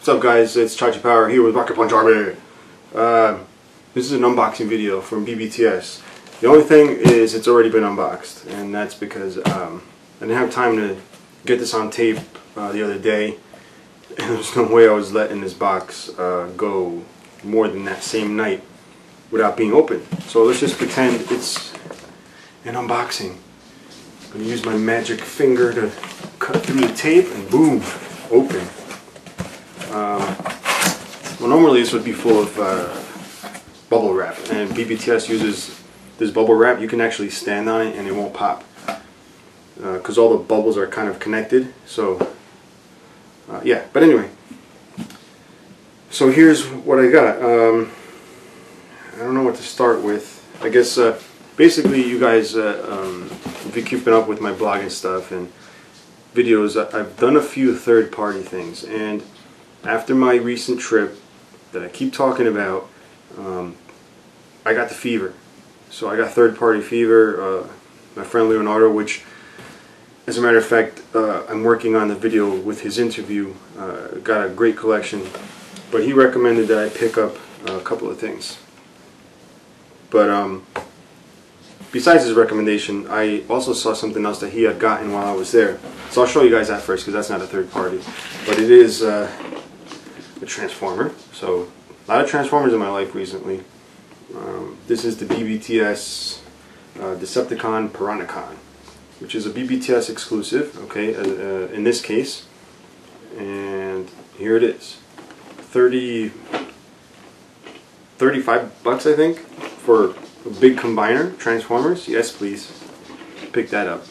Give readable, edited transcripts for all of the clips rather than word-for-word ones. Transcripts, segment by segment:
What's up, guys? It's Chachi Power here with Rocket Punch RPA. This is an unboxing video from BBTS. The only thing is it's already been unboxed, and that's because I didn't have time to get this on tape the other day, and there's no way I was letting this box go more than that same night without being open. So let's just pretend it's an unboxing. I'm going to use my magic finger to cut through the tape and boom, open. Well, normally this would be full of bubble wrap, and BBTS uses this bubble wrap. You can actually stand on it and it won't pop because all the bubbles are kind of connected. So yeah, but anyway, so here's what I got. I don't know what to start with. I guess basically you guys, if you're keeping up with my blog and stuff and videos, I've done a few third-party things, and after my recent trip that I keep talking about, I got the fever. So I got third-party fever. My friend Leonardo, which, as a matter of fact, I'm working on the video with his interview, got a great collection, but he recommended that I pick up a couple of things. But besides his recommendation, I also saw something else that he had gotten while I was there. So I'll show you guys that first, because that's not a third party, but it is a Transformer. So a lot of Transformers in my life recently. This is the BBTS Decepticon Piranacon, which is a BBTS exclusive, okay, in this case. And here it is. 35 bucks, I think, for a big combiner, Transformers. Yes, please. Pick that up.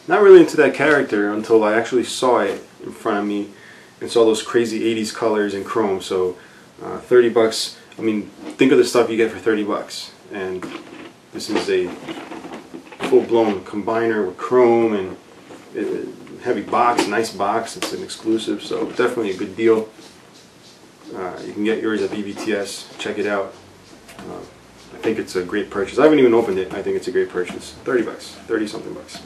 Not really into that character until I actually saw it in front of me and saw those crazy 80s colors and chrome. So 30 bucks, I mean, think of the stuff you get for 30 bucks. And this is a full-blown combiner with chrome and heavy box, nice box. It's an exclusive, so definitely a good deal. You can get yours at BBTS. Check it out. I think it's a great purchase. I haven't even opened it. I think it's a great purchase. 30 bucks. 30 something bucks.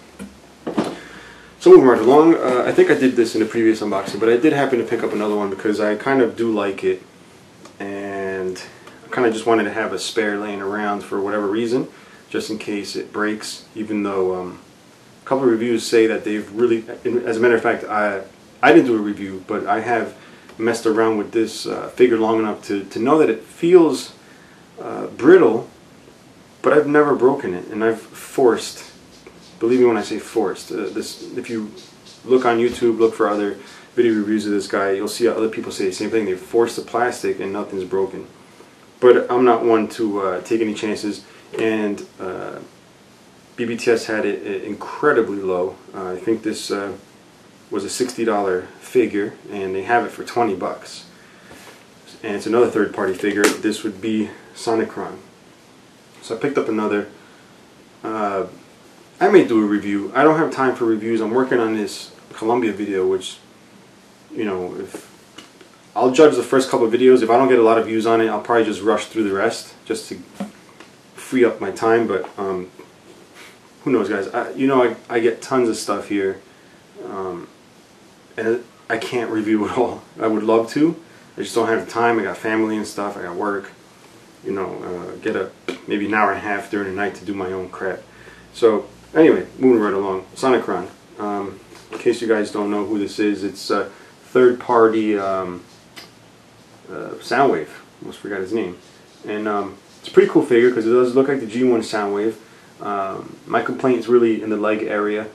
So moving right along, I think I did this in a previous unboxing, but I did happen to pick up another one because I kind of do like it, and I kind of just wanted to have a spare laying around for whatever reason, just in case it breaks, even though a couple of reviews say that they've really, as a matter of fact, I didn't do a review, but I have messed around with this figure long enough to know that it feels brittle, but I've never broken it, and I've forced, believe me when I say forced, this, if you look on YouTube, look for other video reviews of this guy, you'll see other people say the same thing. They force the plastic and nothing's broken. But I'm not one to take any chances, and BBTS had it incredibly low. I think this was a $60 figure, and they have it for 20 bucks. And it's another third-party figure. This would be Sonicron. So I picked up another. I may do a review. I don't have time for reviews. I'm working on this Columbia video, which, you know, if I'll judge the first couple of videos. If I don't get a lot of views on it, I'll probably just rush through the rest just to free up my time. But who knows, guys? I get tons of stuff here, and I can't review it all. I would love to. I just don't have the time. I got family and stuff. I got work. You know, get maybe an hour and a half during the night to do my own crap. So anyway, moving right along. Sonicron. In case you guys don't know who this is, it's a third-party Soundwave. Almost forgot his name. And it's a pretty cool figure because it does look like the G1 Soundwave. My complaint is really in the leg area.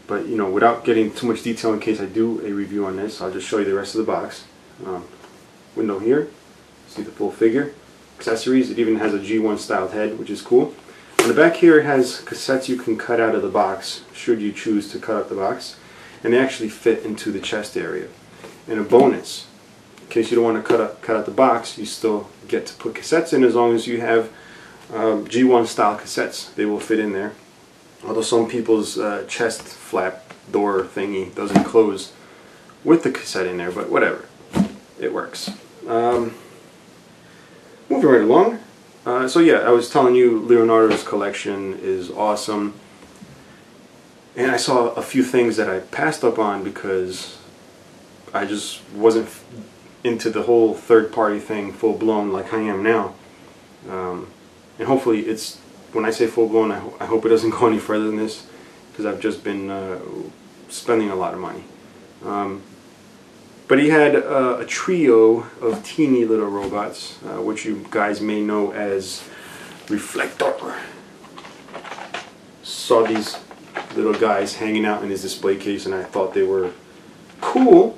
But, you know, without getting too much detail in case I do a review on this, I'll just show you the rest of the box. Window here. See the full figure. Accessories. It even has a G1 styled head, which is cool. On the back here it has cassettes you can cut out of the box, should you choose to cut out the box. And they actually fit into the chest area. And a bonus, in case you don't want to cut out the box, you still get to put cassettes in as long as you have G1 style cassettes. They will fit in there. Although some people's chest flap door thingy doesn't close with the cassette in there, but whatever. It works. Moving right along. So yeah, I was telling you Leonardo's collection is awesome. And I saw a few things that I passed up on because I just wasn't into the whole third-party thing full blown like I am now. And hopefully it's, when I say full blown, I hope it doesn't go any further than this, because I've just been spending a lot of money. But he had a trio of teeny little robots, which you guys may know as Reflector. Saw these little guys hanging out in his display case, and I thought they were cool.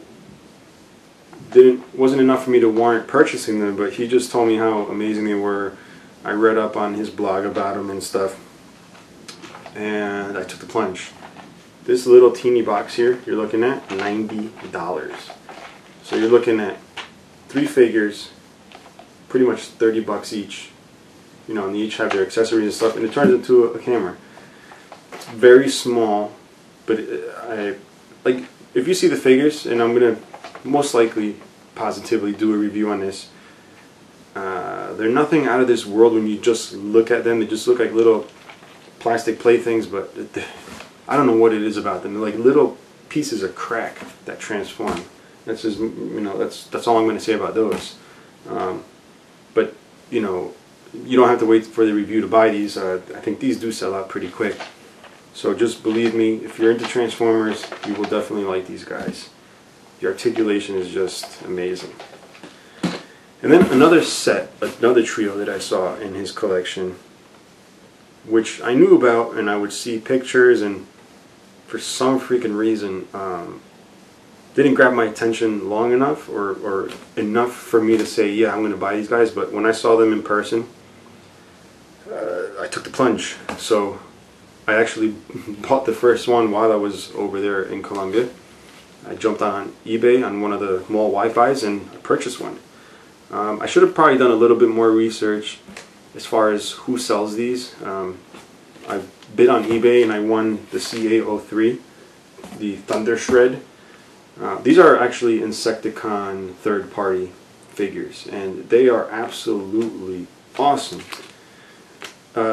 Wasn't enough for me to warrant purchasing them, but he just told me how amazing they were. I read up on his blog about them and stuff, and I took the plunge. This little teeny box here, you're looking at $90. So you're looking at 3 figures, pretty much 30 bucks each. You know, and they each have their accessories and stuff, and it turns into a camera. It's very small, but like, if you see the figures, and I'm gonna most likely positively do a review on this, they're nothing out of this world when you just look at them. They just look like little plastic playthings, but I don't know what it is about them. They're like little pieces of crack that transform. That's just, you know, that's all I'm going to say about those. But you know, you don't have to wait for the review to buy these. I think these do sell out pretty quick. So just believe me, if you're into Transformers, you will definitely like these guys. The articulation is just amazing. And then another set, another trio that I saw in his collection, which I knew about, and I would see pictures, and for some freaking reason didn't grab my attention long enough or enough for me to say, yeah, I'm going to buy these guys. But when I saw them in person, I took the plunge. So I actually bought the first one while I was over there in Colombia. I jumped on eBay on one of the mall Wi-Fi's and I purchased one. I should have probably done a little bit more research as far as who sells these. I bid on eBay and I won the CA03, the Thunder Shred. These are actually Insecticon third-party figures, and they are absolutely awesome.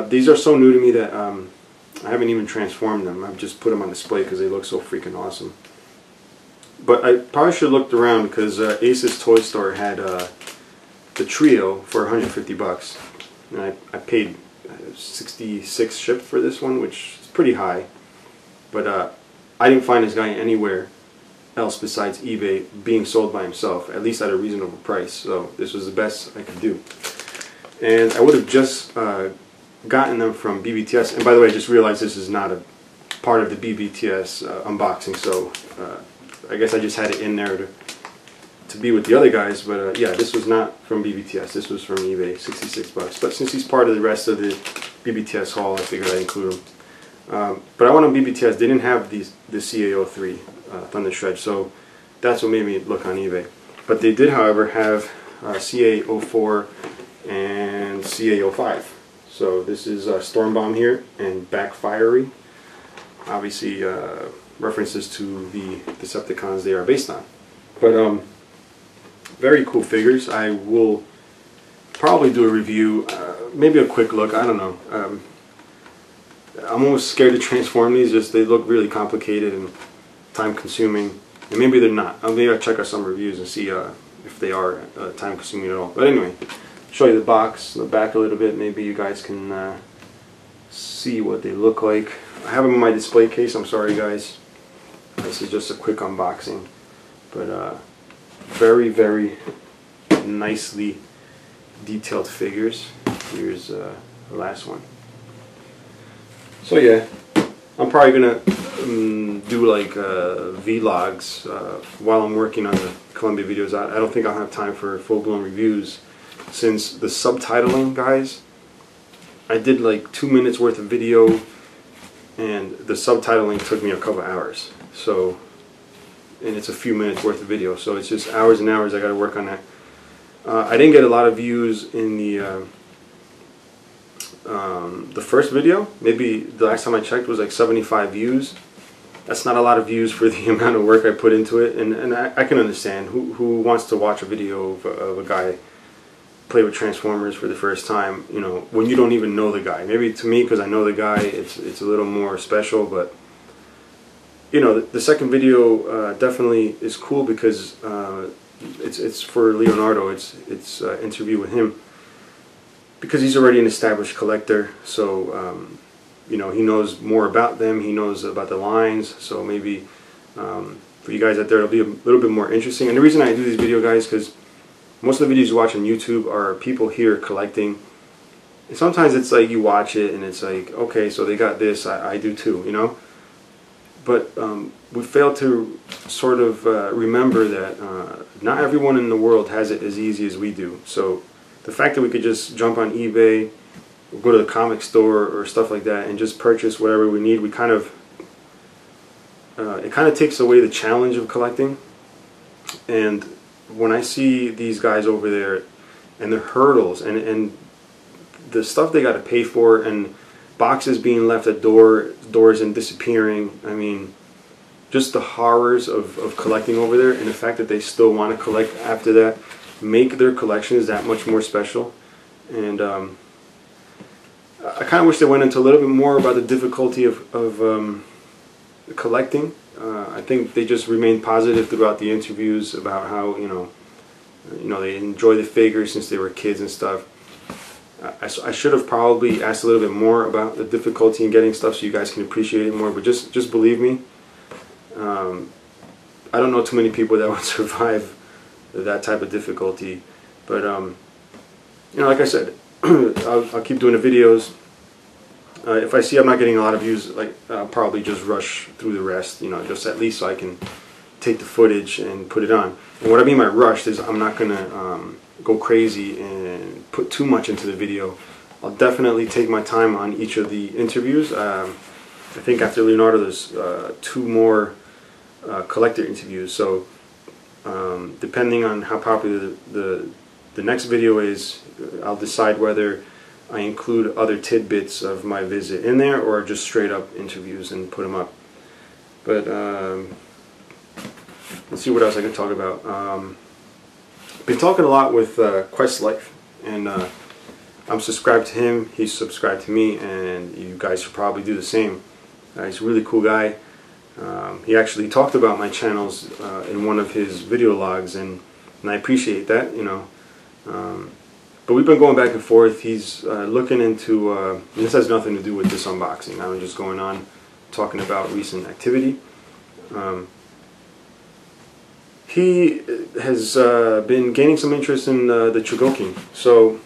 These are so new to me that I haven't even transformed them. I've just put them on display because they look so freaking awesome. But I probably should have looked around, because Ace's Toy Store had the trio for 150 bucks, and I paid 66 shipped for this one, which is pretty high. But I didn't find this guy anywhere else besides eBay being sold by himself, at least at a reasonable price. So this was the best I could do. And I would have just gotten them from BBTS. And by the way, I just realized this is not a part of the BBTS unboxing, so I guess I just had it in there to be with the other guys. But yeah, this was not from BBTS. This was from eBay, 66 bucks. But since he's part of the rest of the BBTS haul, I figured I'd include him. But I went on BBTS. They didn't have the CA03 Thunder Shred, so that's what made me look on eBay. But they did, however, have CA04 and CA05. So this is Stormbomb here and Backfiery. Obviously references to the Decepticons they are based on. But very cool figures. I will probably do a review, maybe a quick look, I don't know. I'm almost scared to transform these, just they look really complicated and time consuming, and maybe they're not. Maybe I'll check out some reviews and see if they are time consuming at all. But anyway, show you the box, the back a little bit, maybe you guys can see what they look like. I have them in my display case, I'm sorry guys. This is just a quick unboxing. But very, very nicely detailed figures. Here's the last one. So yeah, I'm probably gonna do like vlogs while I'm working on the Columbia videos. I don't think I'll have time for full-blown reviews, since the subtitling, guys, I did like 2 minutes worth of video and the subtitling took me a couple hours. So, and it's a few minutes worth of video, so it's just hours and hours I gotta work on that. I didn't get a lot of views in the first video. Maybe the last time I checked was like 75 views. That's not a lot of views for the amount of work I put into it, and I can understand who wants to watch a video of a guy play with Transformers for the first time, you know, when you don't even know the guy. Maybe to me, because I know the guy, it's a little more special, but you know, the second video definitely is cool because it's for Leonardo. It's interview with him because he's already an established collector. So you know, he knows more about them. He knows about the lines. So maybe for you guys out there, it'll be a little bit more interesting. And the reason I do these video, guys, because most of the videos you watch on YouTube are people here collecting. And sometimes it's like you watch it and it's like, okay, so they got this, I do too, you know. But we fail to sort of remember that not everyone in the world has it as easy as we do. So the fact that we could just jump on eBay, go to the comic store or stuff like that and just purchase whatever we need, we kind of it kind of takes away the challenge of collecting. And when I see these guys over there and the hurdles and the stuff they got to pay for and boxes being left at doors and disappearing, I mean, just the horrors of collecting over there, and the fact that they still want to collect after that make their collections that much more special. And I kind of wish they went into a little bit more about the difficulty of collecting. I think they just remained positive throughout the interviews about how you know they enjoy the figures since they were kids and stuff. I should have probably asked a little bit more about the difficulty in getting stuff so you guys can appreciate it more. But just believe me, I don't know too many people that would survive that type of difficulty. But you know, like I said, I'll keep doing the videos. If I see I'm not getting a lot of views, like I'll probably just rush through the rest, you know, just at least so I can take the footage and put it on. And what I mean by rushed is I'm not gonna go crazy and put too much into the video. I'll definitely take my time on each of the interviews. I think after Leonardo there's 2 more collector interviews, so depending on how popular the next video is, I'll decide whether I include other tidbits of my visit in there or just straight up interviews and put them up. But let's see what else I can talk about. Been talking a lot with Questlife, and I'm subscribed to him, he's subscribed to me, and you guys should probably do the same. He's a really cool guy. He actually talked about my channels in one of his video logs, and I appreciate that, you know. But we've been going back and forth. He's looking into, this has nothing to do with this unboxing. I'm just going on talking about recent activity. He has been gaining some interest in the Chogokin. So,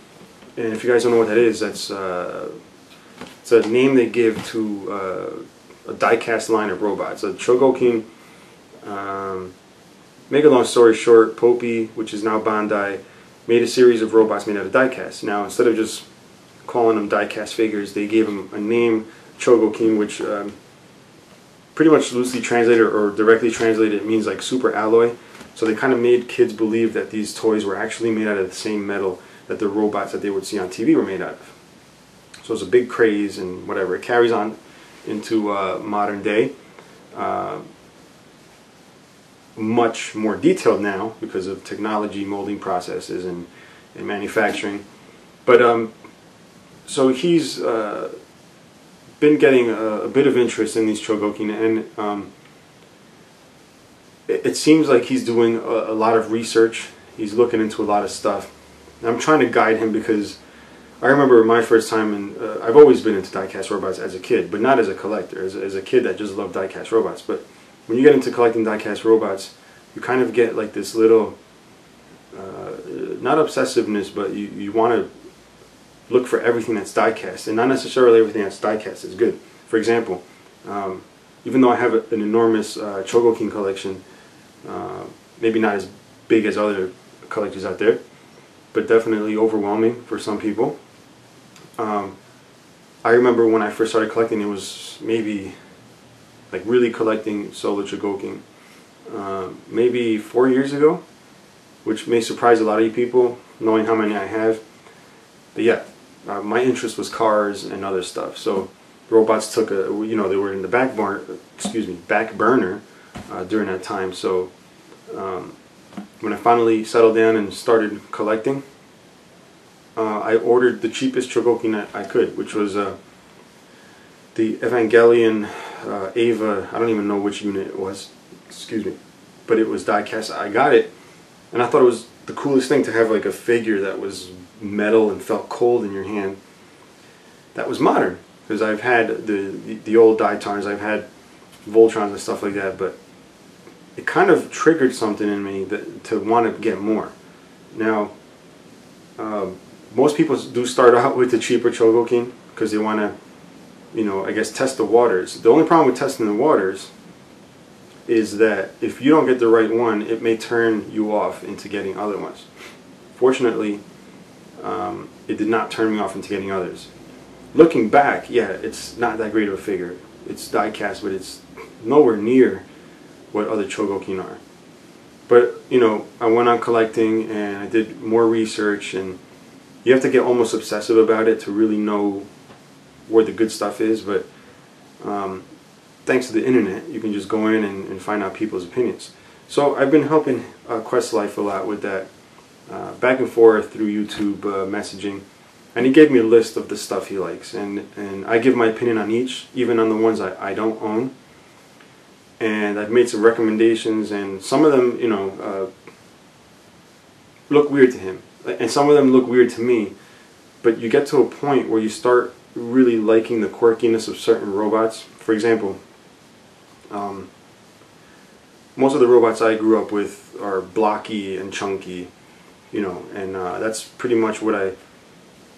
and if you guys don't know what that is, that's it's a name they give to a die-cast line of robots. A Chogokin, make a long story short, Popey, which is now Bandai, made a series of robots made out of die-cast. Now, instead of just calling them die-cast figures, they gave them a name, Chogokin, which pretty much loosely translated or directly translated means like super alloy. So they kind of made kids believe that these toys were actually made out of the same metal that the robots that they would see on TV were made out of. So it's a big craze and whatever. It carries on into modern day. Much more detailed now because of technology, molding processes, and manufacturing. But so he's been getting a bit of interest in these Chogokin, and it seems like he's doing a lot of research. He's looking into a lot of stuff. And I'm trying to guide him because I remember my first time, and I've always been into die-cast robots as a kid, but not as a collector. As a kid that just loved die-cast robots. But when you get into collecting die-cast robots, you kind of get like this little, not obsessiveness, but you want to look for everything that's die-cast, and not necessarily everything that's die-cast is good. For example, even though I have an enormous Chogokin collection, maybe not as big as other collectors out there, but definitely overwhelming for some people. I remember when I first started collecting, it was maybe like really collecting solo Chogokin, maybe 4 years ago, which may surprise a lot of you people knowing how many I have. But yeah, my interest was cars and other stuff. So robots took a, you know, they were in the back burner during that time. So when I finally settled down and started collecting, I ordered the cheapest Chogokin that I could, which was the Evangelion Ava, I don't even know which unit it was, excuse me, but it was die cast. I got it, and I thought it was the coolest thing to have like a figure that was metal and felt cold in your hand. That was modern, because I've had the old Dietons, I've had Voltrons and stuff like that, but it kind of triggered something in me that to want to get more. Now, most people do start out with the cheaper Chogokin because they want to, you know, I guess test the waters. The only problem with testing the waters is that if you don't get the right one, it may turn you off into getting other ones. Fortunately, it did not turn me off into getting others. Looking back, yeah, it's not that great of a figure. It's die cast, but it's nowhere near what other Chogokin are. But, you know, I went on collecting and I did more research, and you have to get almost obsessive about it to really know where the good stuff is. But thanks to the internet, you can just go in and find out people's opinions. So I've been helping Questlife a lot with that, back and forth through YouTube messaging. And he gave me a list of the stuff he likes, and I give my opinion on each, even on the ones I don't own. And I've made some recommendations, and some of them, you know, look weird to him, and some of them look weird to me. But you get to a point where you start really liking the quirkiness of certain robots. For example, most of the robots I grew up with are blocky and chunky, you know, and that's pretty much what I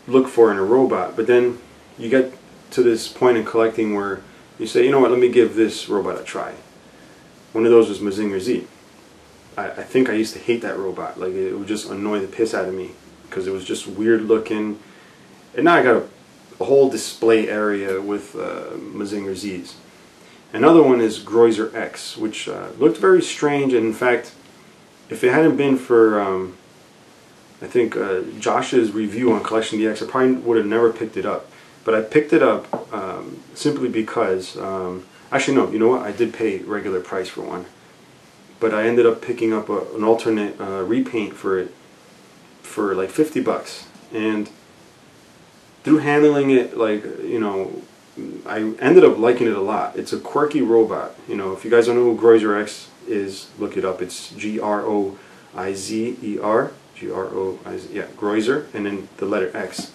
look for in a robot. But then you get to this point in collecting where you say, you know what, let me give this robot a try. One of those was Mazinger Z. I think I used to hate that robot. Like, it would just annoy the piss out of me because it was just weird looking. And now I got a whole display area with Mazinger Z's. Another one is Groiser X, which looked very strange. And in fact, if it hadn't been for I think Josh's review on Collection DX, I probably would have never picked it up. But I picked it up simply because, actually no, you know what, I did pay regular price for one. But I ended up picking up an alternate repaint for it for like 50 bucks. And through handling it, like, you know, I ended up liking it a lot. It's a quirky robot. You know, if you guys don't know who Groiser X is, look it up. It's Groizer. G-R-O-I-Z, yeah, Groizer, and then the letter X.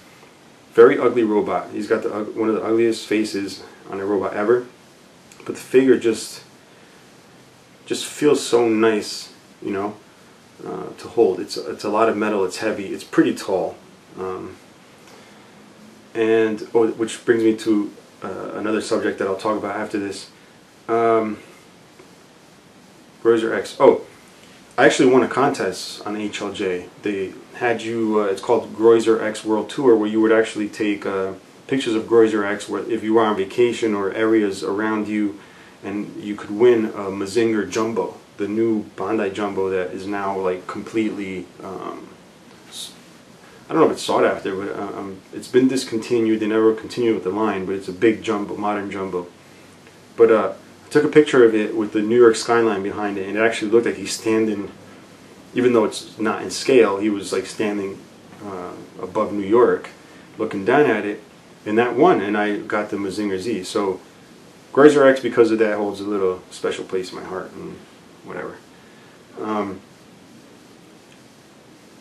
Very ugly robot. He's got one of the ugliest faces on a robot ever. But the figure just feels so nice, you know, to hold. It's a lot of metal. It's heavy. It's pretty tall. And which brings me to another subject that I'll talk about after this. Groizer X. Oh, I actually won a contest on HLJ. They had you, it's called Groizer X World Tour, where you would actually take pictures of Groizer X where, if you were on vacation or areas around you, and you could win a Mazinger Jumbo, the new Bandai Jumbo that is now like completely, I don't know if it's sought after, but it's been discontinued. They never continued with the line, but it's a big jumbo, modern jumbo. But I took a picture of it with the New York skyline behind it, and it actually looked like he's standing, even though it's not in scale, he was like standing above New York, looking down at it, and that won, and I got the Mazinger Z. So Groizer X, because of that, holds a little special place in my heart, and whatever.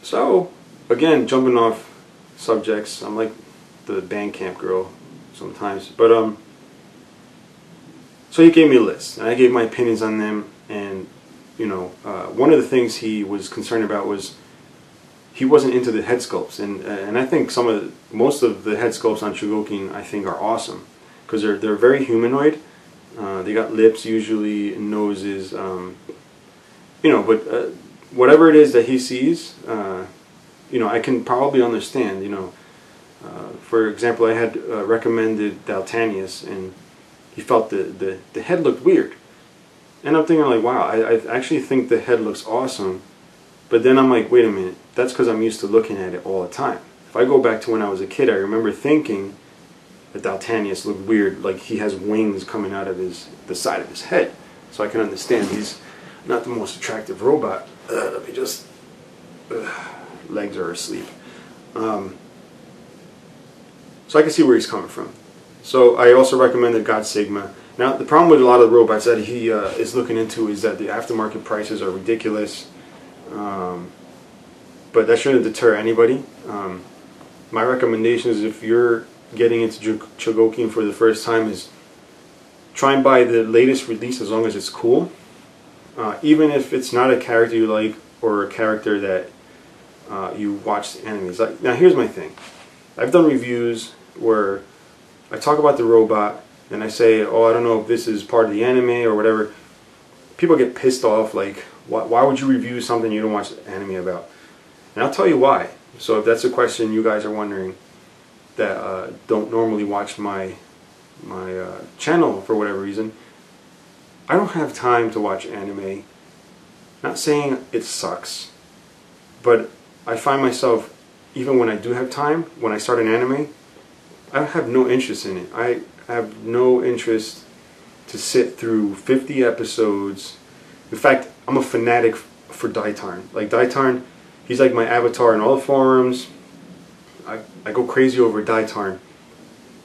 So, again, jumping off subjects, I'm like the Bandcamp girl sometimes, but so he gave me a list, and I gave my opinions on them, and, you know, one of the things he was concerned about was he wasn't into the head sculpts, and I think most of the head sculpts on Chogokin, I think, are awesome, because they're very humanoid. They got lips usually, noses, you know, but whatever it is that he sees, you know, I can probably understand, you know. For example, I had recommended Daltanius, and he felt the head looked weird. And I'm thinking like, wow, I actually think the head looks awesome. But then I'm like, wait a minute, that's because I'm used to looking at it all the time. If I go back to when I was a kid, I remember thinking that Daltanius looked weird, like he has wings coming out of the side of his head. So I can understand he's not the most attractive robot. Let me just, legs are asleep. So I can see where he's coming from. So I also recommended God Sigma, Now, the problem with a lot of the robots that he is looking into is that the aftermarket prices are ridiculous. But that shouldn't deter anybody. My recommendation is, if you're getting into Chogokin for the first time, is try and buy the latest release as long as it's cool. Even if it's not a character you like or a character that you watched animes. Like, now here's my thing. I've done reviews where I talk about the robot and I say, oh, I don't know if this is part of the anime or whatever. People get pissed off, like, why would you review something you don't watch anime about? And I'll tell you why. So if that's a question you guys are wondering, that don't normally watch my channel for whatever reason, I don't have time to watch anime. Not saying it sucks, but I find myself, even when I do have time, when I start an anime, I have no interest in it. I have no interest to sit through 50 episodes. In fact, I'm a fanatic for Daitarn. Like, Daitarn, he's like my avatar in all the forums. I go crazy over Daitarn.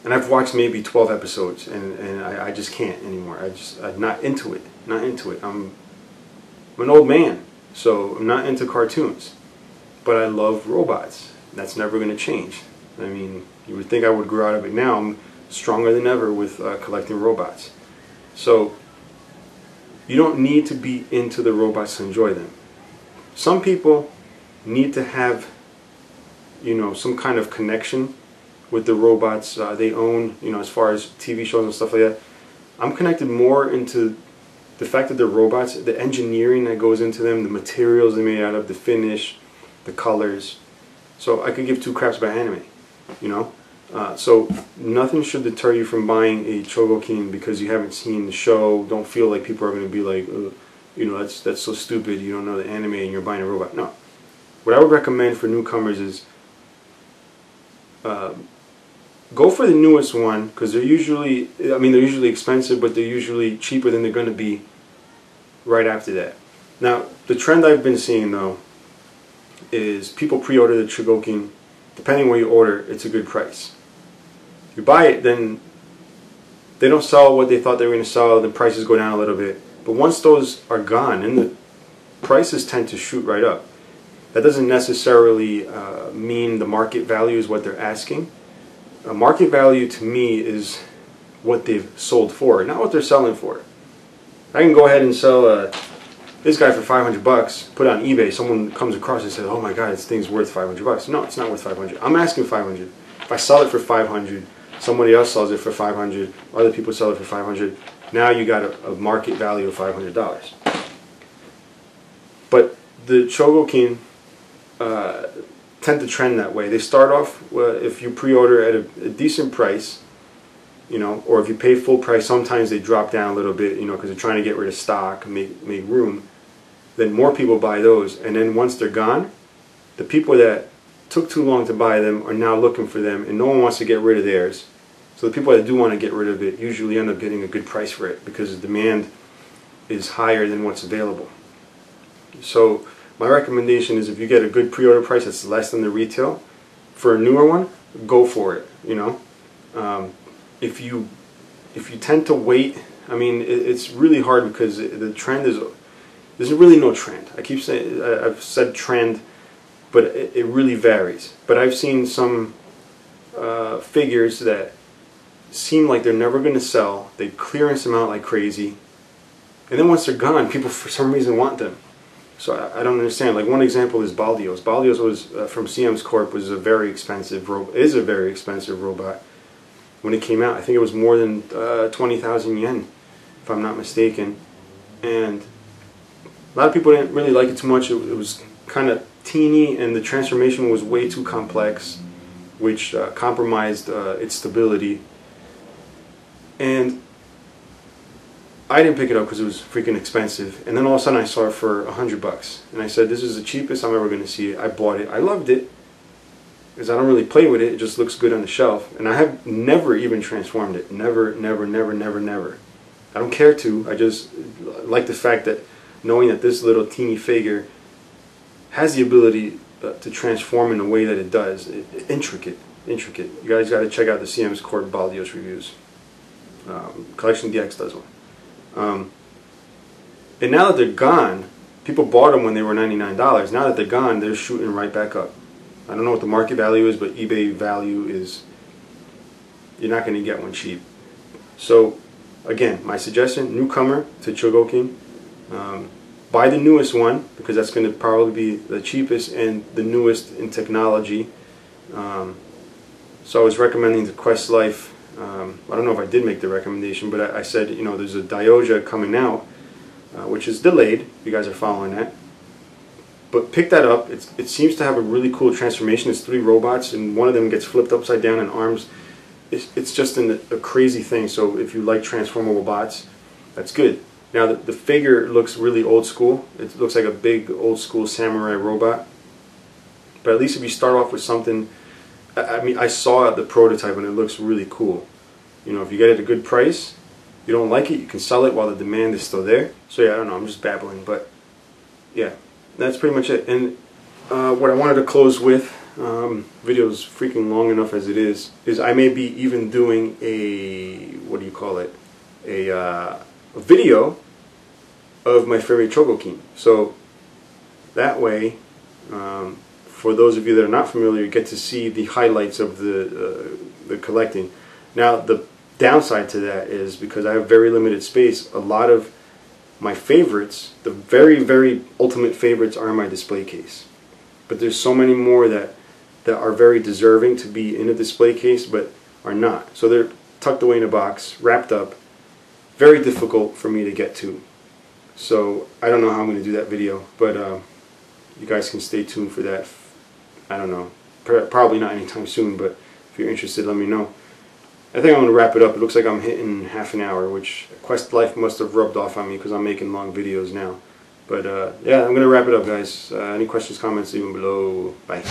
And I've watched maybe 12 episodes, and I just can't anymore. I'm not into it. Not into it. I'm an old man, so I'm not into cartoons. But I love robots. That's never going to change. I mean, you would think I would grow out of it now. I'm stronger than ever with collecting robots. So you don't need to be into the robots to enjoy them. Some people need to have, you know, some kind of connection with the robots they own, you know, as far as TV shows and stuff like that. I'm connected more into the fact that they're robots, the engineering that goes into them, the materials they're made out of, the finish, the colors. So I could give two craps about anime, you know. So nothing should deter you from buying a Chogokin because you haven't seen the show. Don't feel like people are going to be like, you know, that's so stupid, you don't know the anime and you're buying a robot. No. What I would recommend for newcomers is go for the newest one, because they're usually, I mean, they're usually expensive, but they're usually cheaper than they're going to be right after that. Now, the trend I've been seeing, though, is people pre-order the Chogokin. Depending where you order, it's a good price. If you buy it, then they don't sell what they thought they were going to sell, the prices go down a little bit. But once those are gone, and the prices tend to shoot right up, that doesn't necessarily mean the market value is what they're asking. Market value to me is what they've sold for, not what they're selling for. I can go ahead and sell this guy for 500 bucks, put it on eBay, someone comes across and says, oh my god, this thing's worth 500 bucks. No, it's not worth 500. I'm asking 500. If I sell it for 500, somebody else sells it for 500, other people sell it for 500, now you got a market value of $500. But the Chogokin tend to trend that way. They start off, if you pre-order at a decent price, you know, or if you pay full price, sometimes they drop down a little bit, you know, because they're trying to get rid of stock, make room. Then more people buy those, and then once they're gone, the people that took too long to buy them are now looking for them, and no one wants to get rid of theirs. So the people that do want to get rid of it usually end up getting a good price for it because the demand is higher than what's available. So my recommendation is, if you get a good pre-order price that's less than the retail for a newer one, go for it. You know, if you tend to wait, I mean, it's really hard because the trend is, there's really no trend. I keep saying, I've said trend, but it really varies. But I've seen some figures that seem like they're never going to sell. They clearance them out like crazy, and then once they're gone, people for some reason want them. So I don't understand. Like, one example is Baldios. Baldios was from CM's Corp. Was a very expensive is a very expensive robot. When it came out, I think it was more than 20,000 yen, if I'm not mistaken. And a lot of people didn't really like it too much. It was kind of teeny, and the transformation was way too complex, which compromised its stability. And I didn't pick it up because it was freaking expensive. And then all of a sudden I saw it for $100, and I said, this is the cheapest I'm ever going to see it. I bought it. I loved it because I don't really play with it. It just looks good on the shelf. And I have never even transformed it. Never, never, never, never, never. I don't care to. I just like the fact that knowing that this little teeny figure has the ability to transform in the way that it does. Intricate, intricate. You guys got to check out the CM's Corp Baldios reviews. Collection DX does one. And now that they're gone, people bought them when they were $99. Now that they're gone, they're shooting right back up. I don't know what the market value is, but eBay value is, you're not going to get one cheap. So again, my suggestion, newcomer to Chogokin, buy the newest one because that's going to probably be the cheapest and the newest in technology. So I was recommending the Quest Life. I don't know if I did make the recommendation, but I said, you know, there's a Dioja coming out, which is delayed, if you guys are following that. But pick that up. It seems to have a really cool transformation. It's 3 robots, and one of them gets flipped upside down and arms. It's just a crazy thing. So if you like transformable bots, that's good. Now the figure looks really old school. It looks like a big old school samurai robot. But at least if you start off with something, I mean, I saw the prototype and it looks really cool. You know, if you get it at a good price, you don't like it, you can sell it while the demand is still there. So yeah, I don't know, I'm just babbling, but yeah, that's pretty much it. And what I wanted to close with, video's freaking long enough as it is I may be even doing a, what do you call it, a video of my favorite Chogokin. So that way, for those of you that are not familiar, you get to see the highlights of the collecting. Now the downside to that is because I have very limited space, a lot of my favorites, the very ultimate favorites, are in my display case. But there's so many more that are very deserving to be in a display case but are not. So they're tucked away in a box, wrapped up, very difficult for me to get to. So I don't know how I'm going to do that video, but you guys can stay tuned for that. I don't know, probably not anytime soon, but if you're interested, let me know. I think I'm going to wrap it up. It looks like I'm hitting half an hour, which Quest Life must have rubbed off on me because I'm making long videos now. But yeah, I'm going to wrap it up, guys. Any questions, comments, leave them below. Bye.